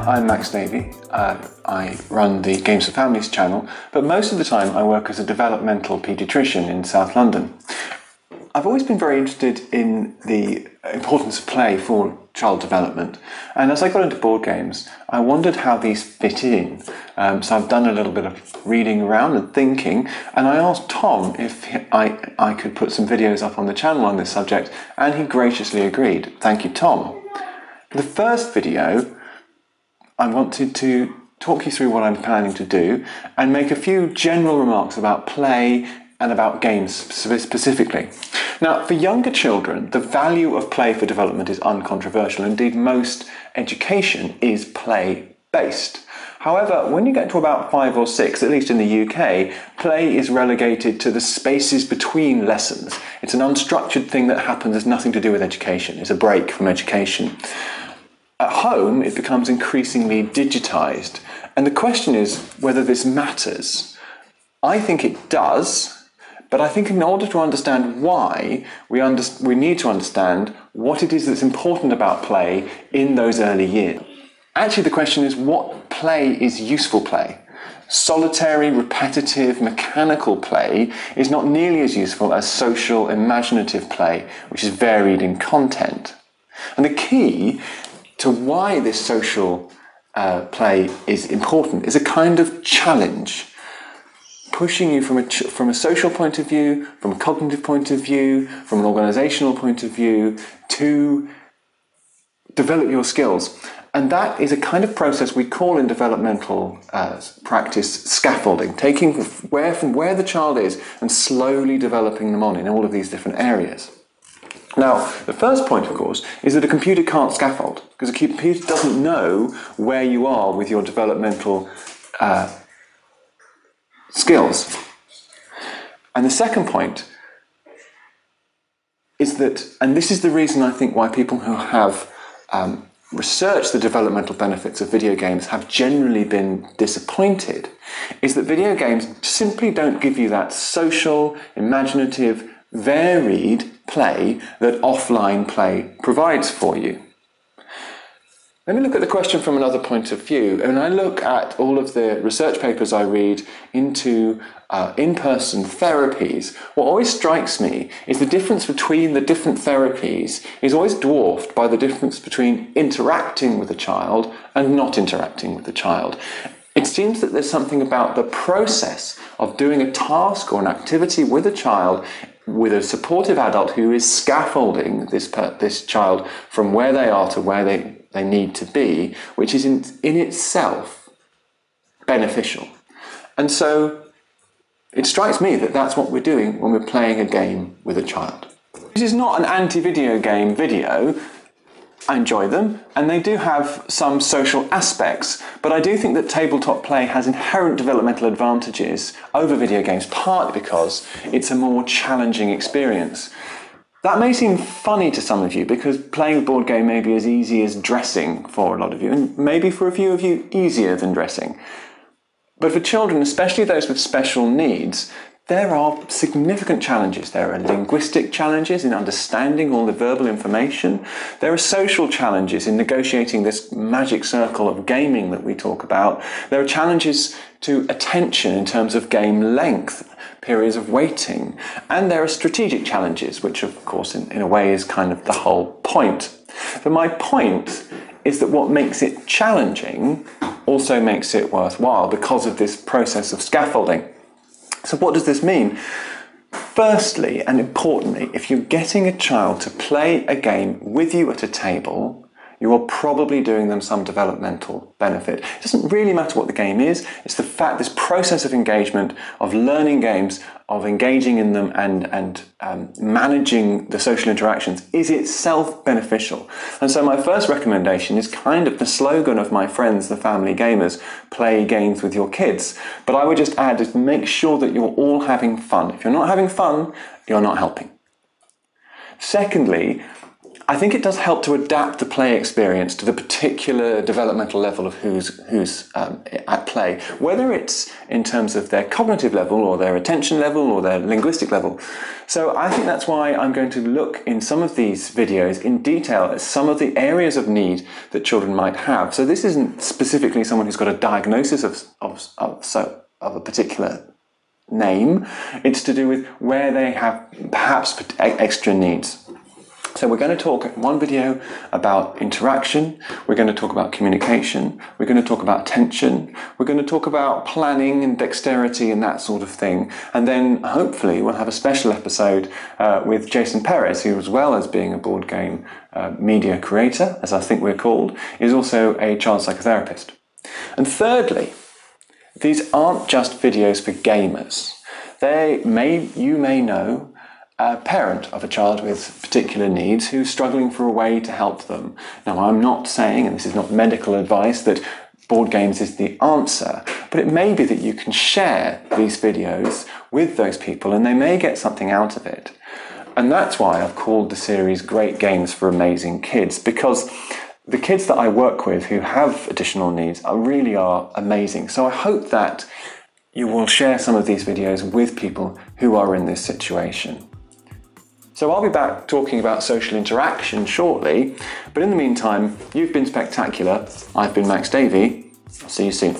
I'm Max Davie. I run the Games for Families channel, but most of the time I work as a developmental paediatrician in South London. I've always been very interested in the importance of play for child development, and as I got into board games, I wondered how these fit in. So I've done a little bit of reading around and thinking, and I asked Tom if I could put some videos up on the channel on this subject, and he graciously agreed. Thank you, Tom. For the first video, I wanted to talk you through what I'm planning to do and make a few general remarks about play and about games specifically. Now, for younger children, the value of play for development is uncontroversial. Indeed, most education is play-based. However, when you get to about 5 or 6, at least in the UK, play is relegated to the spaces between lessons. It's an unstructured thing that happens, has nothing to do with education. It's a break from education. At home, it becomes increasingly digitized. And the question is whether this matters. I think it does, but I think in order to understand why, we need to understand what it is that's important about play in those early years. Actually, the question is what play is useful play. Solitary, repetitive, mechanical play is not nearly as useful as social, imaginative play, which is varied in content. And the key to why this social play is important is a kind of challenge, pushing you from a social point of view, from a cognitive point of view, from an organizational point of view, to develop your skills. And that is a kind of process we call in developmental practice scaffolding, taking from where the child is and slowly developing them on in all of these different areas. Now, the first point, of course, is that a computer can't scaffold, because a computer doesn't know where you are with your developmental skills. And the second point is that, and this is the reason I think why people who have researched the developmental benefits of video games have generally been disappointed, is that video games simply don't give you that social, imaginative, varied play that offline play provides for you. Let me look at the question from another point of view. When I look at all of the research papers I read into in-person therapies, what always strikes me is the difference between the different therapies is always dwarfed by the difference between interacting with a child and not interacting with the child. It seems that there's something about the process of doing a task or an activity with a child with a supportive adult who is scaffolding this child from where they are to where they need to be, which is in itself beneficial. And so it strikes me that that's what we're doing when we're playing a game with a child. This is not an anti-video game video. I enjoy them, and they do have some social aspects, but I do think that tabletop play has inherent developmental advantages over video games, partly because it's a more challenging experience. That may seem funny to some of you, because playing a board game may be as easy as dressing for a lot of you, and maybe for a few of you easier than dressing. But for children, especially those with special needs, there are significant challenges. There are linguistic challenges in understanding all the verbal information. There are social challenges in negotiating this magic circle of gaming that we talk about. There are challenges to attention in terms of game length, periods of waiting. And there are strategic challenges, which of course in a way is kind of the whole point. But my point is that what makes it challenging also makes it worthwhile because of this process of scaffolding. So what does this mean? Firstly, and importantly, if you're getting a child to play a game with you at a table, you are probably doing them some developmental benefit. It doesn't really matter what the game is, it's the fact, this process of engagement, of learning games, of engaging in them and managing the social interactions is itself beneficial. And so my first recommendation is kind of the slogan of my friends, the family gamers, play games with your kids. But I would just add is make sure that you're all having fun. If you're not having fun, you're not helping. Secondly, I think it does help to adapt the play experience to the particular developmental level of who's at play, whether it's in terms of their cognitive level or their attention level or their linguistic level. So I think that's why I'm going to look in some of these videos in detail at some of the areas of need that children might have. So this isn't specifically someone who's got a diagnosis of a particular name. It's to do with where they have perhaps extra needs. So we're going to talk in one video about interaction, we're going to talk about communication, we're going to talk about attention, we're going to talk about planning and dexterity and that sort of thing. And then hopefully we'll have a special episode with Jason Perez, who, as well as being a board game media creator, as I think we're called, is also a child psychotherapist. And thirdly, these aren't just videos for gamers. You may know a parent of a child with particular needs who's struggling for a way to help them. Now, I'm not saying, and this is not medical advice, that board games is the answer, but it may be that you can share these videos with those people and they may get something out of it. And that's why I've called the series Great Games for Amazing Kids, because the kids that I work with who have additional needs really are amazing. So I hope that you will share some of these videos with people who are in this situation. So I'll be back talking about social interaction shortly, but in the meantime, you've been spectacular. I've been Max Davie. I'll see you soon.